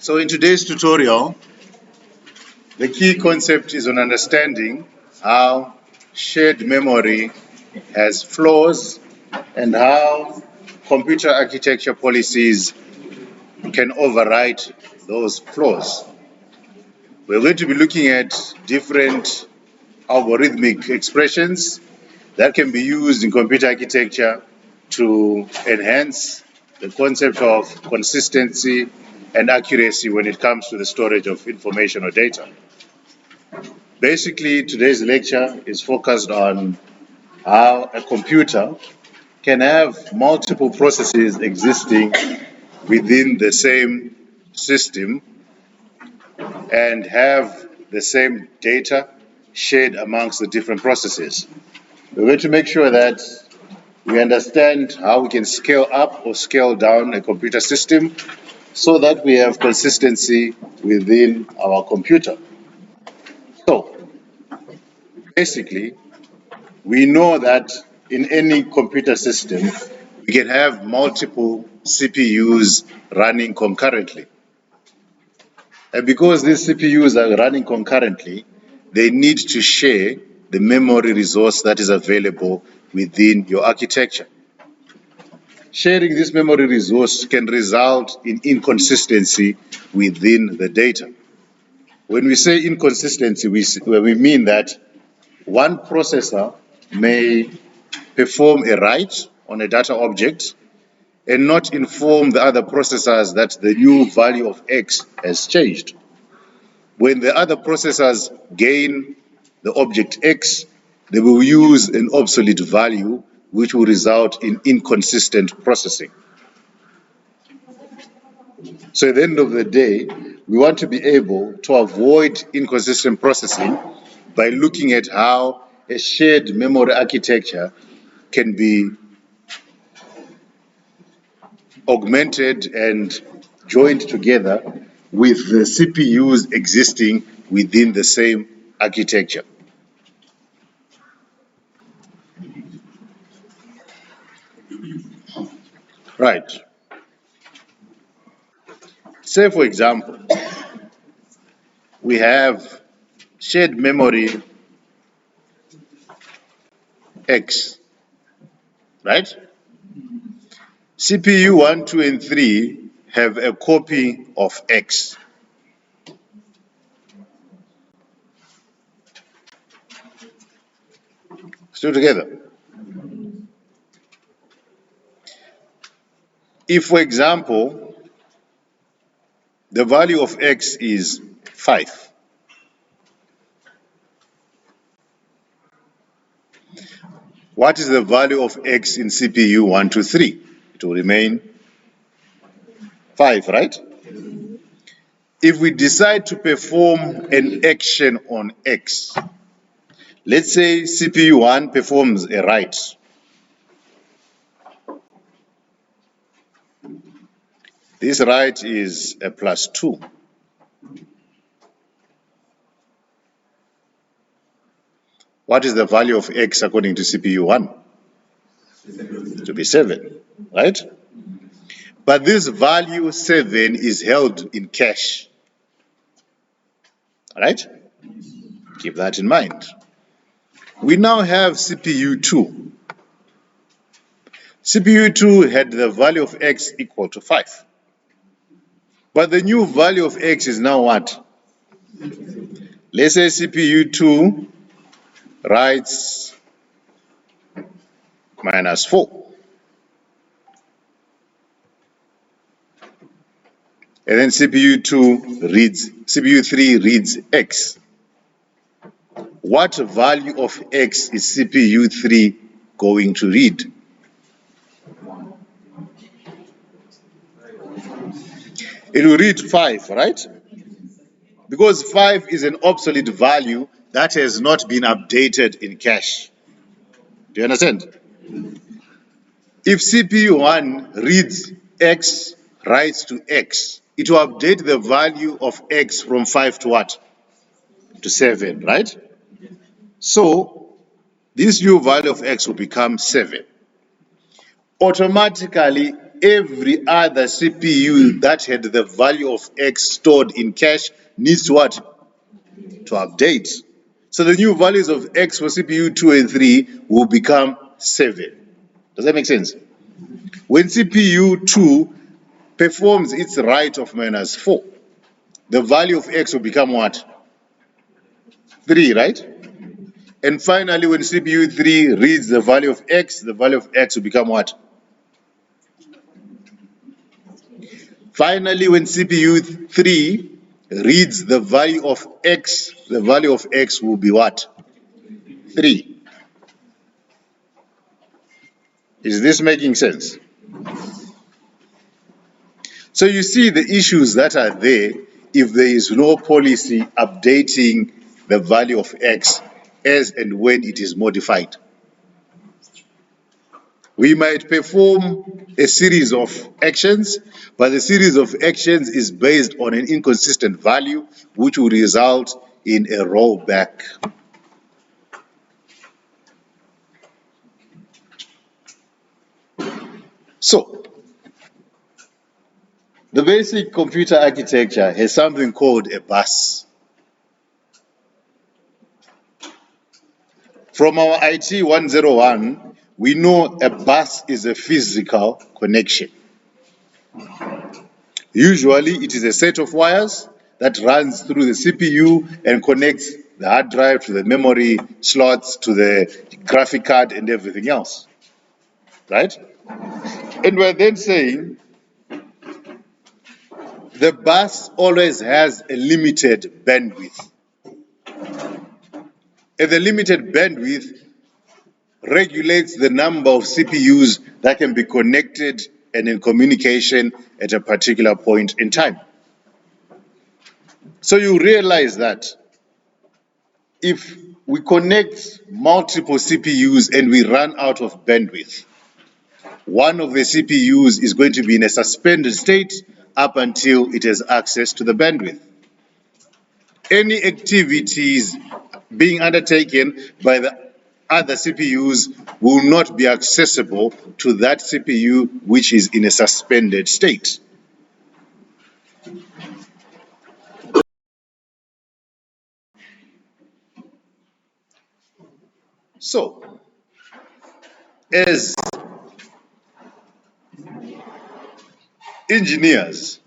So in today's tutorial, the key concept is on understanding how shared memory has flaws and how computer architecture policies can override those flaws. We're going to be looking at different algorithmic expressions that can be used in computer architecture to enhance the concept of consistency and accuracy when it comes to the storage of information or data. Basically, today's lecture is focused on how a computer can have multiple processes existing within the same system and have the same data shared amongst the different processes. We're going to make sure that we understand how we can scale up or scale down a computer system so that we have consistency within our computer. So, basically, we know that in any computer system, we can have multiple CPUs running concurrently. And because these CPUs are running concurrently, they need to share the memory resource that is available within your architecture. Sharing this memory resource can result in inconsistency within the data. When we say inconsistency, we mean that one processor may perform a write on a data object and not inform the other processors that the new value of X has changed. When the other processors gain the object X, they will use an obsolete value, which will result in inconsistent processing. So at the end of the day, we want to be able to avoid inconsistent processing by looking at how a shared memory architecture can be augmented and joined together with the CPUs existing within the same architecture. Right. Say, for example, we have shared memory X, right? CPU 1, 2, and 3 have a copy of X. Still together? If, for example, the value of X is 5, what is the value of X in CPU 1, 2, 3? It will remain 5, right? If we decide to perform an action on X, let's say CPU 1 performs a write. This write is a +2. What is the value of X according to CPU 1? To be 7, right? But this value 7 is held in cache. All right? Keep that in mind. We now have CPU 2. CPU 2 had the value of X equal to 5. But the new value of X is now what? Let's say CPU 2 writes -4. And then CPU 3 reads X. What value of X is CPU 3 going to read? It will read 5, right? Because 5 is an obsolete value that has not been updated in cache. Do you understand? If CPU 1 reads X, writes to X, it will update the value of X from 5 to what? To 7, right? So, this new value of X will become 7. Automatically, every other CPU that had the value of X stored in cache needs to what? To update. So the new values of X for CPU 2 and 3 will become 7. Does that make sense? When CPU 2 performs its write of -4, the value of X will become what? 3, right? And finally, when CPU 3 reads the value of X, the value of X will become what? Finally, when CPU 3 reads the value of X, the value of X will be what? 3. Is this making sense? So you see the issues that are there if there is no policy updating the value of X as and when it is modified. We might perform a series of actions, but the series of actions is based on an inconsistent value, which will result in a rollback. So, the basic computer architecture has something called a bus. From our IT 101, we know a bus is a physical connection. Usually, it is a set of wires that runs through the CPU and connects the hard drive to the memory slots, to the graphic card and everything else, right? And we're then saying the bus always has a limited bandwidth. And the limited bandwidth regulates the number of CPUs that can be connected and in communication at a particular point in time. So you realize that if we connect multiple CPUs and we run out of bandwidth, one of the CPUs is going to be in a suspended state up until it has access to the bandwidth. Any activities being undertaken by the other CPUs will not be accessible to that CPU which is in a suspended state. So, as engineers,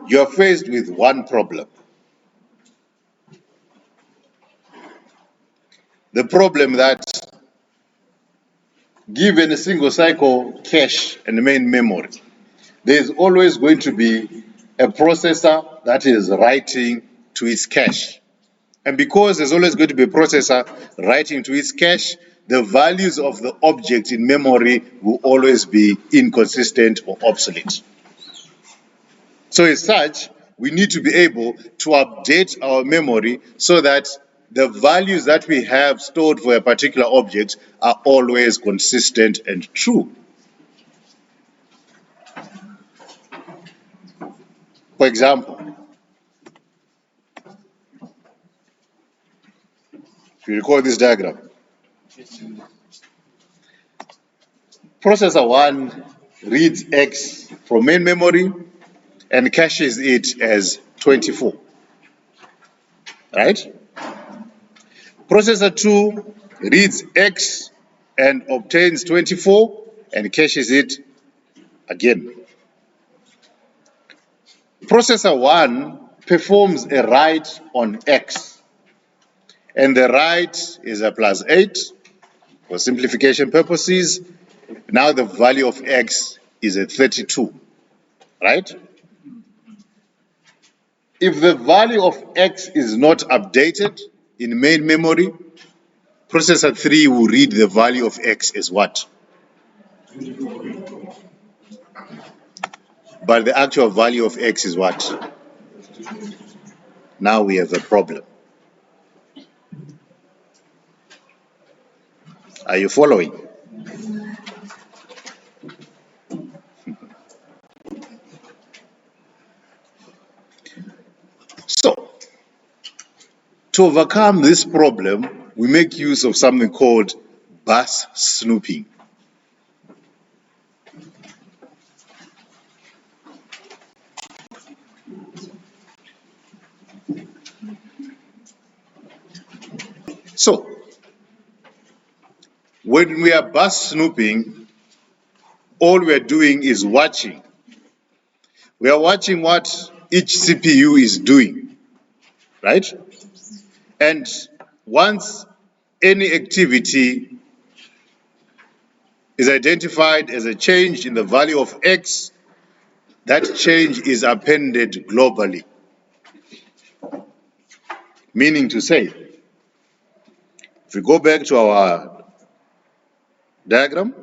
you are faced with one problem. The problem that given a single cycle cache and main memory, there is always going to be a processor that is writing to its cache. And because there's always going to be a processor writing to its cache, the values of the object in memory will always be inconsistent or obsolete. So as such, we need to be able to update our memory so that the values that we have stored for a particular object are always consistent and true. For example, if you recall this diagram, processor 1 reads X from main memory and caches it as 24, right? Processor 2 reads X and obtains 24 and caches it again. Processor 1 performs a write on X, and the write is a +8 for simplification purposes. Now the value of X is a 32, right? If the value of X is not updated in main memory, processor 3 will read the value of X as what? But the actual value of X is what? Now we have a problem. Are you following? So, to overcome this problem, we make use of something called bus snooping. So, when we are bus snooping, all we are doing is watching. We are watching what each CPU is doing, right? And once any activity is identified as a change in the value of X, that change is appended globally. Meaning to say, if we go back to our diagram,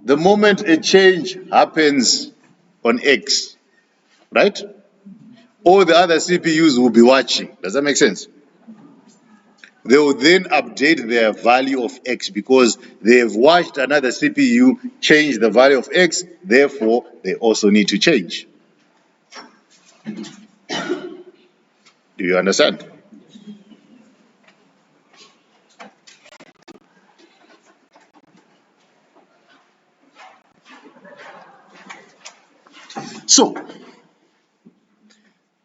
the moment a change happens on X, right? All the other CPUs will be watching. Does that make sense? They will then update their value of X because they have watched another CPU change the value of X, therefore they also need to change. Do you understand? So,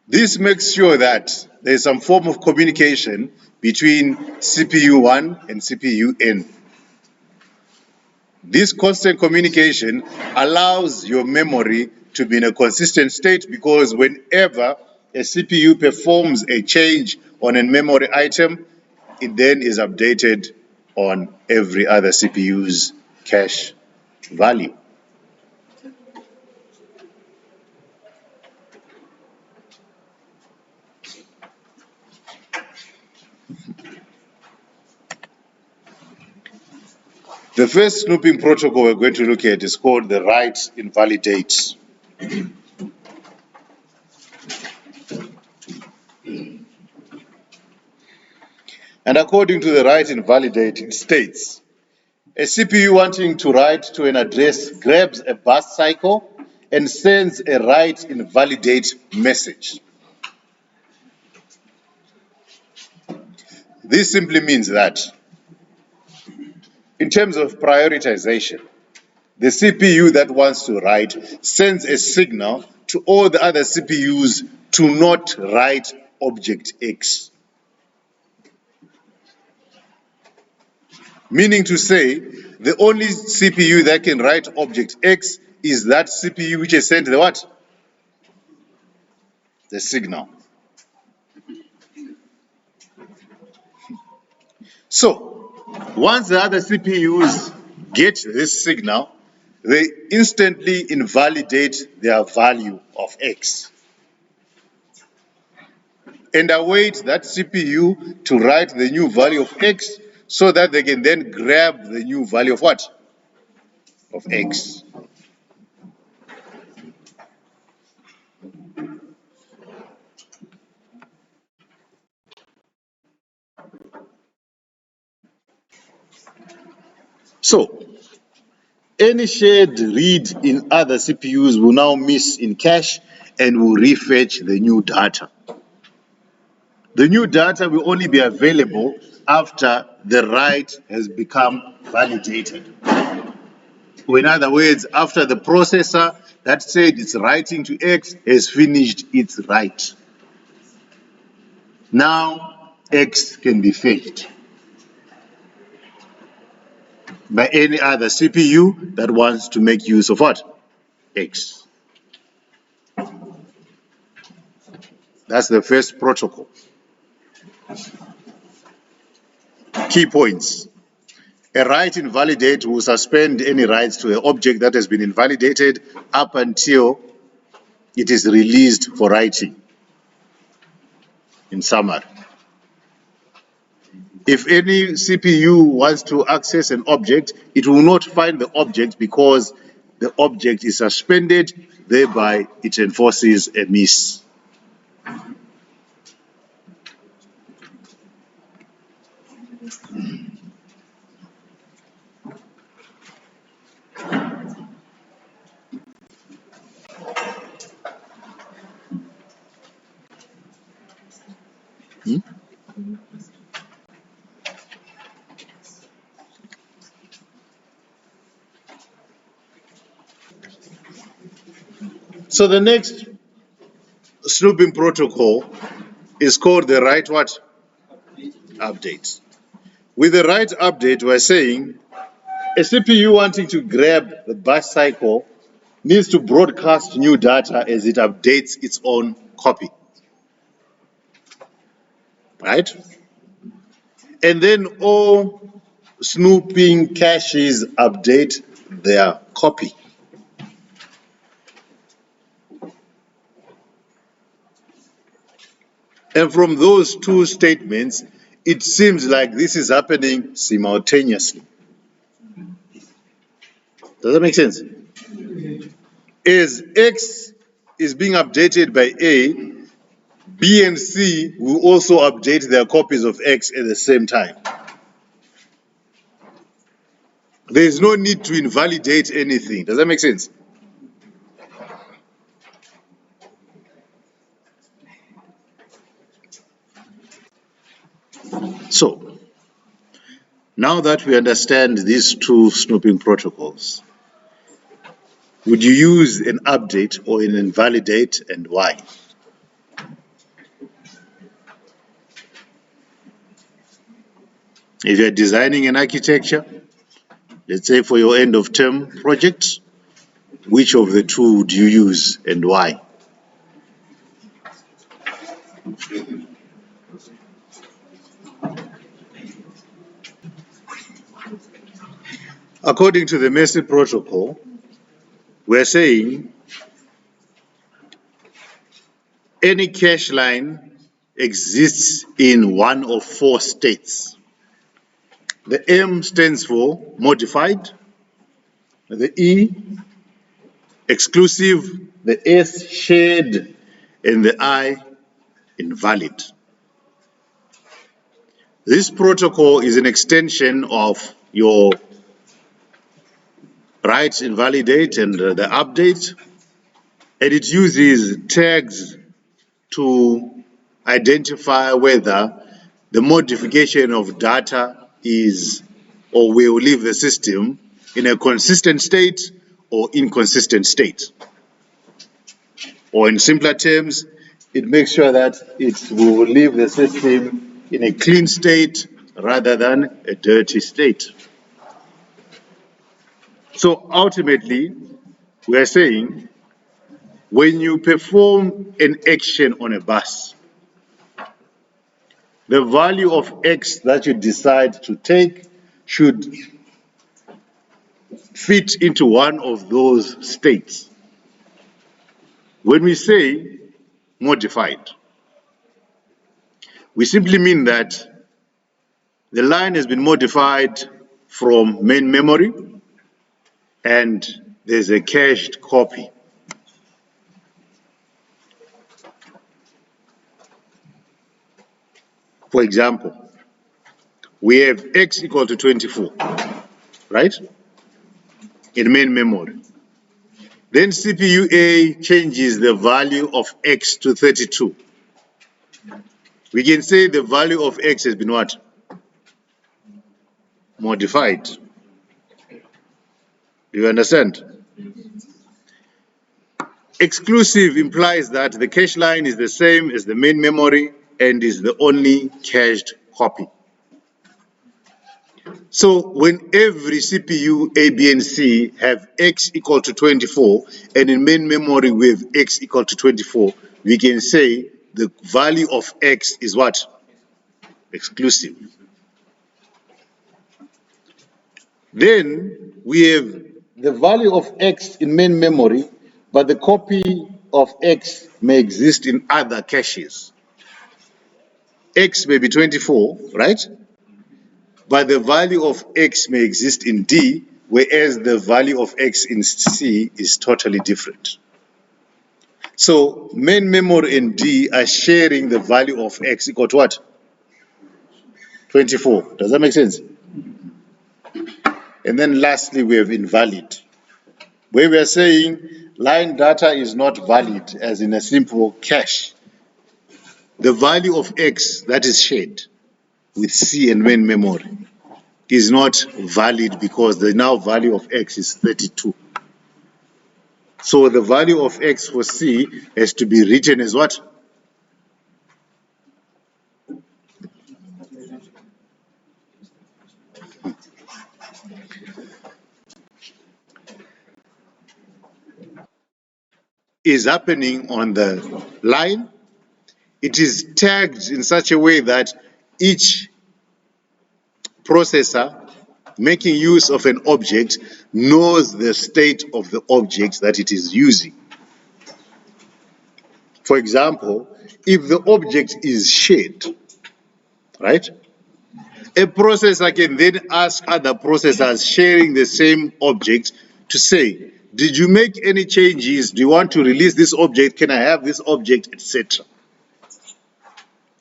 this makes sure that there is some form of communication between CPU 1 and CPU N. This constant communication allows your memory to be in a consistent state because whenever a CPU performs a change on a memory item, it then is updated on every other CPU's cache value. The first snooping protocol we're going to look at is called the write invalidate. And according to the write invalidate, it states, a CPU wanting to write to an address grabs a bus cycle and sends a write invalidate message. This simply means that in terms of prioritization, the CPU that wants to write sends a signal to all the other CPUs to not write object X. Meaning to say, the only CPU that can write object X is that CPU which has sent the what? The signal. So, once the other CPUs get this signal, they instantly invalidate their value of X and await that CPU to write the new value of X so that they can then grab the new value of what? Of X. So, any shared read in other CPUs will now miss in cache and will refetch the new data. The new data will only be available after the write has become validated. Or in other words, after the processor that said it's writing to X has finished its write. Now X can be fetched by any other CPU that wants to make use of what? X. That's the first protocol. Key points. A write invalidate will suspend any writes to an object that has been invalidated up until it is released for writing. In summary, if any CPU wants to access an object, it will not find the object because the object is suspended, thereby it enforces a miss. So the next snooping protocol is called the write what? Update. With the write update, we're saying a CPU wanting to grab the bus cycle needs to broadcast new data as it updates its own copy. Right? And then all snooping caches update their copy. And from those two statements, it seems like this is happening simultaneously. Does that make sense? As X is being updated by A, B and C will also update their copies of X at the same time. There is no need to invalidate anything. Does that make sense? So, now that we understand these two snooping protocols, would you use an update or an invalidate, and why? If you're designing an architecture, let's say for your end of term project, which of the two would you use and why? According to the Messi protocol, we're saying any cache line exists in one of four states. The M stands for modified, the E exclusive, the S shared, and the I invalid. This protocol is an extension of your write, invalidate, and the update, and it uses tags to identify whether the modification of data is or will leave the system in a consistent state or inconsistent state. Or in simpler terms, it makes sure that it will leave the system in a clean state rather than a dirty state. So ultimately, we are saying when you perform an action on a bus, the value of X that you decide to take should fit into one of those states. When we say modified, we simply mean that the line has been modified from main memory and there's a cached copy. For example, we have X equal to 24, right? In main memory. Then CPU A changes the value of X to 32. We can say the value of X has been what? Modified. Do you understand? Exclusive implies that the cache line is the same as the main memory and is the only cached copy. So when every CPU A, B, and C have X equal to 24, and in main memory we have X equal to 24, we can say the value of X is what? Exclusive. Then we have the value of X in main memory, but the copy of X may exist in other caches. X may be 24, right? But the value of X may exist in D, whereas the value of X in C is totally different. So main memory and D are sharing the value of X equal to what? 24. Does that make sense? And then lastly, we have invalid, where we are saying line data is not valid as in a simple cache. The value of X that is shared with C and main memory is not valid because the now value of X is 32. So the value of X for C has to be written as what? Is happening on the line. It is tagged in such a way that each processor making use of an object knows the state of the object that it is using. For example, if the object is shared, right? A processor can then ask other processors sharing the same object to say, did you make any changes? Do you want to release this object? Can I have this object, etc.?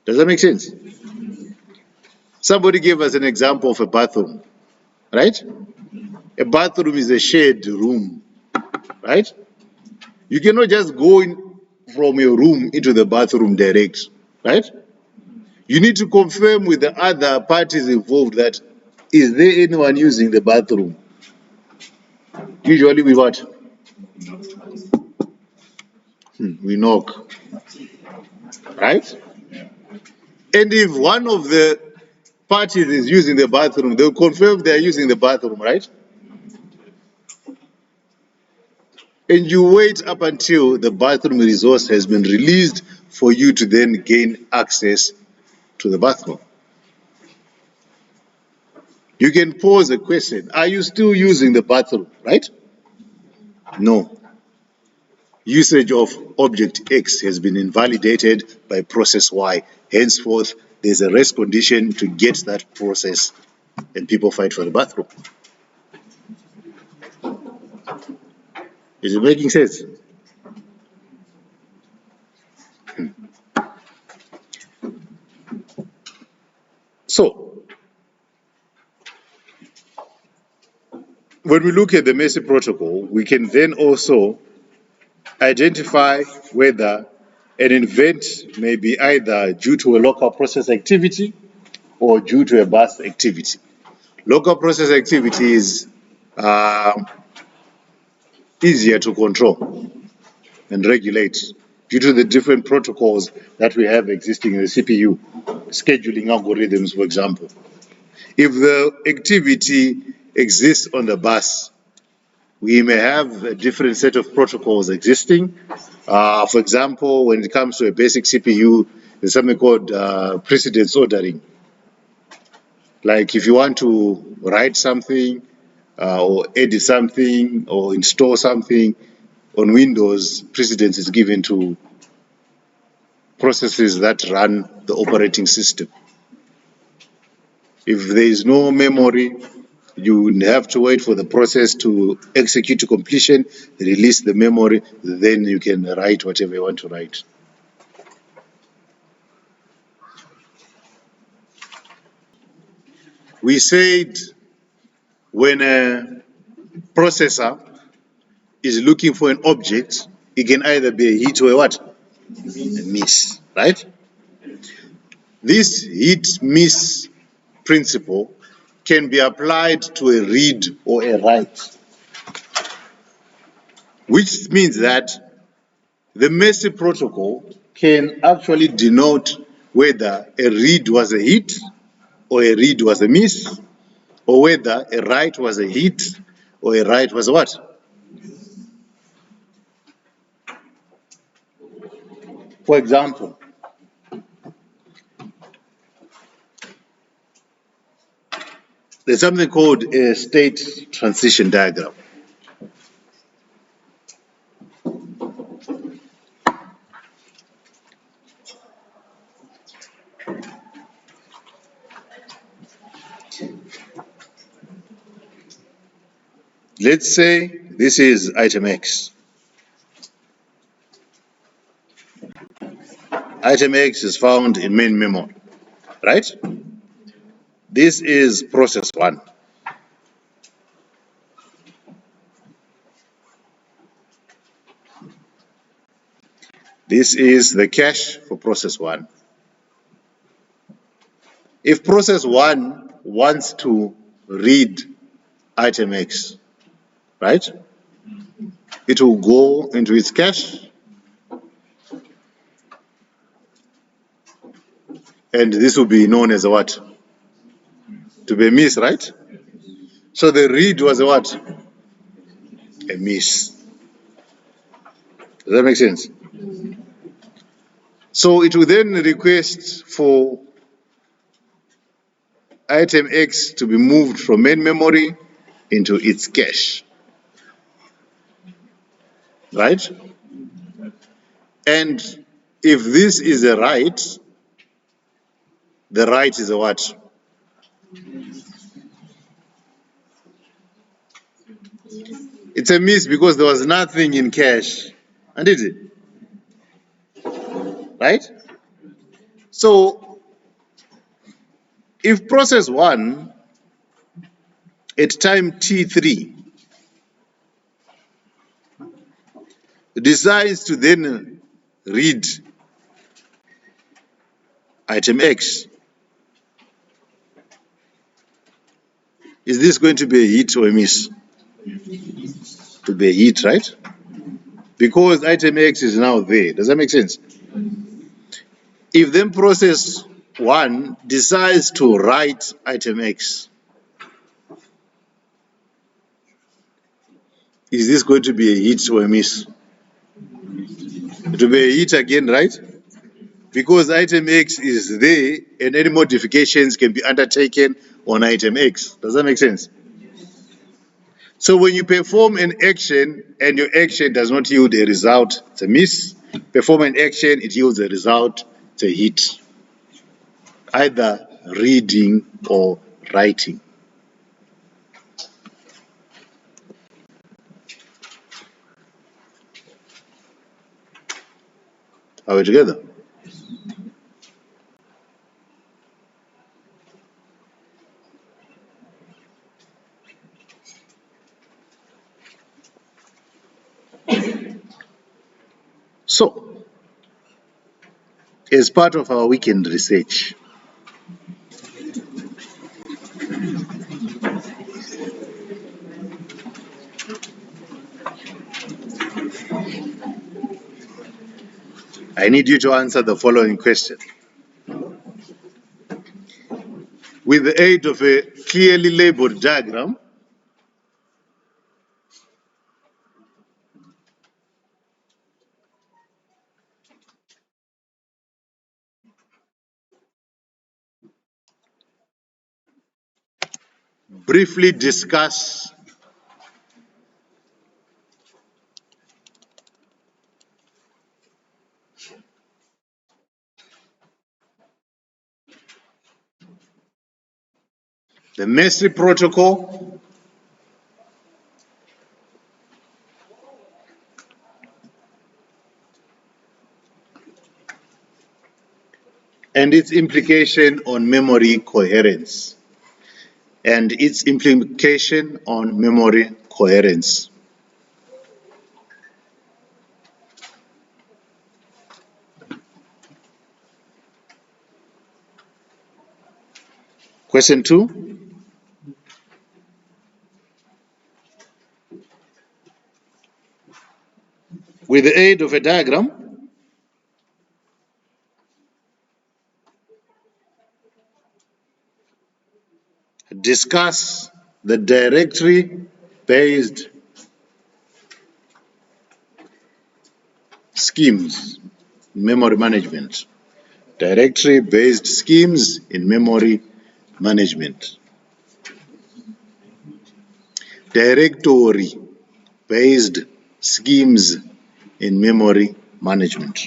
Does that make sense? Somebody gave us an example of a bathroom, right? A bathroom is a shared room, right? You cannot just go in from your room into the bathroom direct, right? You need to confirm with the other parties involved that is there anyone using the bathroom? Usually we what? We knock, right? And if one of the parties is using the bathroom, they'll confirm they are using the bathroom, right? And you wait up until the bathroom resource has been released for you to then gain access to the bathroom. You can pose a question, are you still using the bathroom, right? No. Usage of object X has been invalidated by process Y. Henceforth, there's a rest condition to get that process and people fight for the bathroom. Is it making sense? So, when we look at the Messi protocol, we can then also identify whether an event may be either due to a local process activity or due to a bus activity. Local process activity is easier to control and regulate due to the different protocols that we have existing in the CPU, scheduling algorithms, for example. If the activity exists on the bus, we may have a different set of protocols existing. For example, when it comes to a basic CPU, there's something called precedence ordering. Like if you want to write something or edit something or install something on Windows, precedence is given to processes that run the operating system. If there is no memory, you have to wait for the process to execute to completion, release the memory, then you can write whatever you want to write. We said when a processor is looking for an object, it can either be a hit or a what? A miss, right? This hit-miss principle can be applied to a read or a write, which means that the Messi protocol can actually denote whether a read was a hit or a read was a miss, or whether a write was a hit or a write was what? For example, there's something called a state transition diagram. Let's say this is item X. Item X is found in main memory, right? This is process 1. This is the cache for process 1. If process 1 wants to read item X, right? it will go into its cache, and this will be known as a what? To be a miss, right? So the read was a what? A miss. Does that make sense? So it will then request for item X to be moved from main memory into its cache, right? And if this is a write, the write is a what? It's a miss because there was nothing in cache, and is it? Right? So if process 1 at time T3 decides to then read item X, is this going to be a hit or a miss? To be a hit, right? Because item X is now there. Does that make sense? If then process 1 decides to write item X, is this going to be a hit or a miss? It will be a hit again, right? Because item X is there and any modifications can be undertaken on item X. Does that make sense? So when you perform an action and your action does not yield a result, it's a miss. Perform an action, it yields a result, it's a hit. Either reading or writing. Are we together? So, as part of our weekend research, I need you to answer the following question. With the aid of a clearly labeled diagram, briefly discuss the Messi protocol, and its implication on memory coherence. Question 2. With the aid of a diagram, discuss the directory-based schemes in memory management. Directory-based schemes in memory management. Directory-based schemes in memory management.